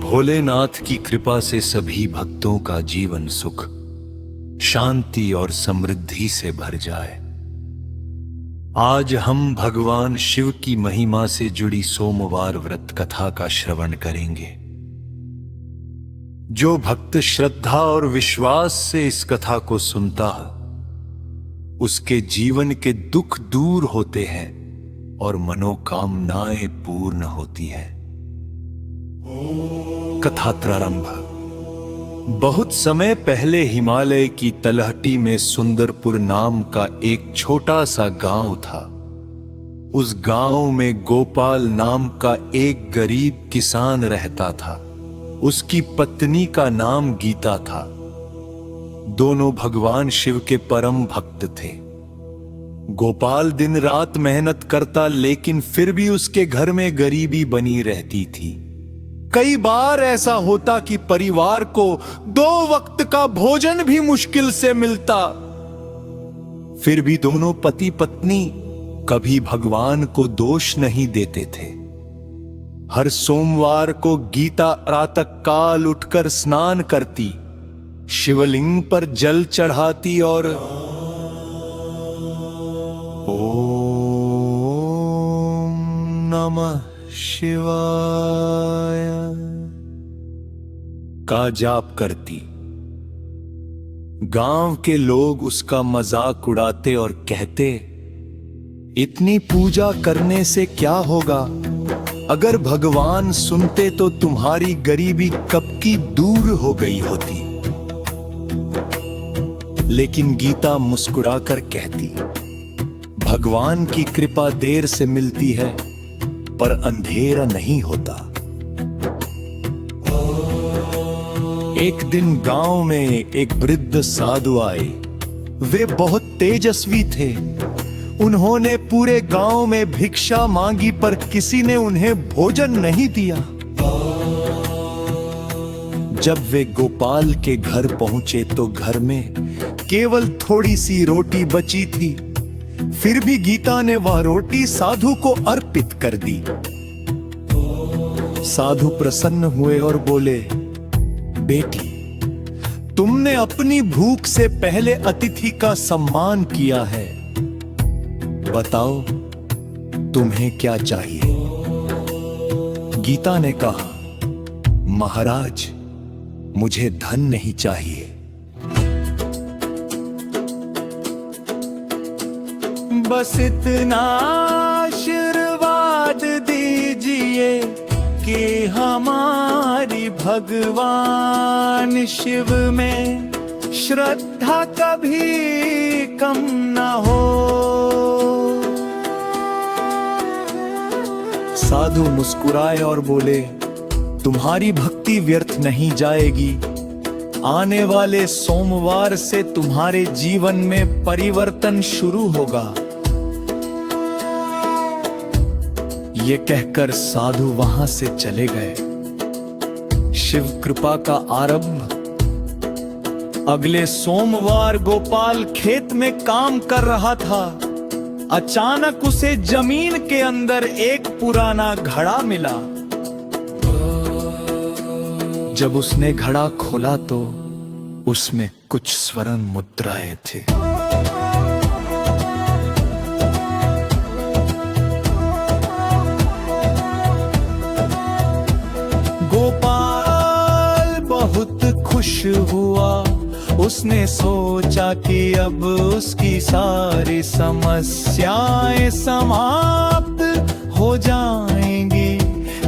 भोलेनाथ की कृपा से सभी भक्तों का जीवन सुख, शांति और समृद्धि से भर जाए। आज हम भगवान शिव की महिमा से जुड़ी सोमवार व्रत कथा का श्रवण करेंगे। जो भक्त श्रद्धा और विश्वास से इस कथा को सुनता है, उसके जीवन के दुख दूर होते हैं और मनोकामनाएं पूर्ण होती हैं। कथा प्रारंभ। बहुत समय पहले हिमालय की तलहटी में सुंदरपुर नाम का एक छोटा सा गांव था। उस गांव में गोपाल नाम का एक गरीब किसान रहता था। उसकी पत्नी का नाम गीता था। दोनों भगवान शिव के परम भक्त थे। गोपाल दिन रात मेहनत करता, लेकिन फिर भी उसके घर में गरीबी बनी रहती थी। कई बार ऐसा होता कि परिवार को 2 वक्त का भोजन भी मुश्किल से मिलता। फिर भी दोनों पति पत्नी कभी भगवान को दोष नहीं देते थे। हर सोमवार को गीता प्रातःकाल उठकर स्नान करती, शिवलिंग पर जल चढ़ाती और ओम नमः शिवाय का जाप करती। गांव के लोग उसका मजाक उड़ाते और कहते, इतनी पूजा करने से क्या होगा? अगर भगवान सुनते तो तुम्हारी गरीबी कब की दूर हो गई होती। लेकिन गीता मुस्कुराकर कहती, भगवान की कृपा देर से मिलती है पर अंधेरा नहीं होता। एक दिन गांव में एक वृद्ध साधु आए। वे बहुत तेजस्वी थे। उन्होंने पूरे गांव में भिक्षा मांगी पर किसी ने उन्हें भोजन नहीं दिया। जब वे गोपाल के घर पहुंचे तो घर में केवल थोड़ी सी रोटी बची थी। फिर भी गीता ने वह रोटी साधु को अर्पित कर दी। साधु प्रसन्न हुए और बोले, बेटी, तुमने अपनी भूख से पहले अतिथि का सम्मान किया है। बताओ तुम्हें क्या चाहिए? गीता ने कहा, महाराज, मुझे धन नहीं चाहिए। बस इतना आशीर्वाद दीजिए कि हमारी भगवान शिव में श्रद्धा कभी कम न हो। साधु मुस्कुराए और बोले, तुम्हारी भक्ति व्यर्थ नहीं जाएगी। आने वाले सोमवार से तुम्हारे जीवन में परिवर्तन शुरू होगा। ये कहकर साधु वहां से चले गए। शिव कृपा का आरंभ। अगले सोमवार गोपाल खेत में काम कर रहा था। अचानक उसे जमीन के अंदर एक पुराना घड़ा मिला। जब उसने घड़ा खोला तो उसमें कुछ स्वर्ण मुद्राएं थे। गोपाल बहुत खुश हुआ। उसने सोचा कि अब उसकी सारी समस्याएं समाप्त हो जाएंगी।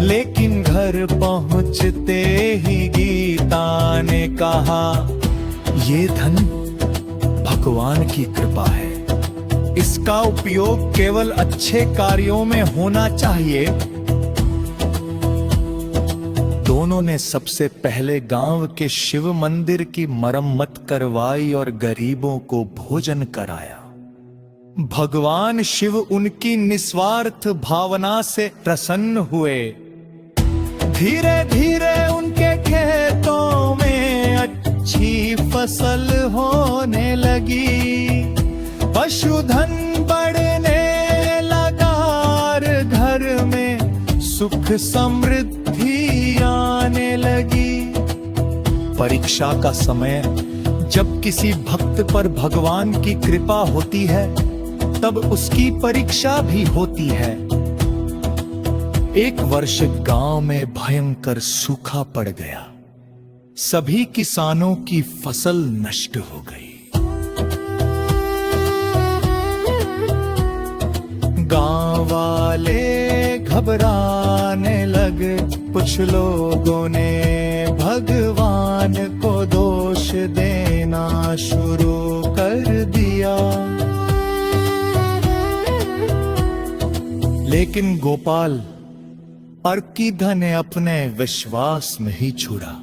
लेकिन घर पहुंचते ही गीता ने कहा, ये धन भगवान की कृपा है। इसका उपयोग केवल अच्छे कार्यों में होना चाहिए। दोनों ने सबसे पहले गांव के शिव मंदिर की मरम्मत करवाई और गरीबों को भोजन कराया। भगवान शिव उनकी निस्वार्थ भावना से प्रसन्न हुए। धीरे धीरे उनके खेतों में अच्छी फसल होने लगी। पशुधन बढ़ने लगा। घर में सुख समृद्धि आने लगी। परीक्षा का समय जब किसी भक्त पर भगवान की कृपा होती है तब उसकी परीक्षा भी होती है। एक वर्ष गांव में भयंकर सूखा पड़ गया। सभी किसानों की फसल नष्ट हो गई। गांव वाले घबराने लगे। कुछ लोगों ने भगवान को दोष देना शुरू कर दिया। लेकिन गोपाल और कीधा ने अपने विश्वास में ही छोड़ा।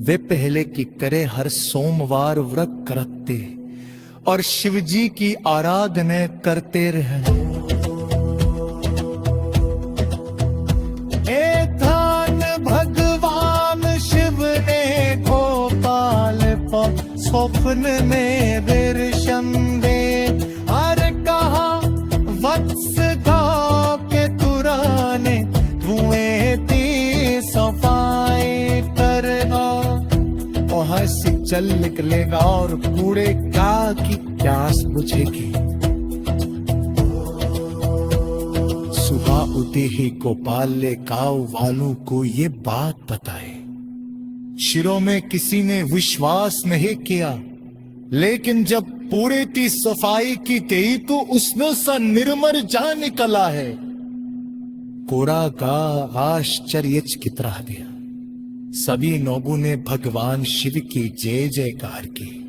वे पहले की तरह हर सोमवार व्रत रखते और शिवजी की आराधना करते रहे। भगवान शिव ने गोपाल पर स्वप्न में दर्शन दे और कहा, वत्स गाँव के तुराने धुएं दी सफाई करना। वहां से चल निकलेगा और कूड़े का की प्यास बुझेगी। सुबह उठते ही गोपाल ने गांव वालों को ये बात बताई। शिरों में किसी ने विश्वास नहीं किया, लेकिन जब पूरे की सफाई की गई तो उसमें सा निर्मल जा निकला है। कोरा का आश्चर्यचकित रह गया। सभी लोगों ने भगवान शिव की जय जयकार की।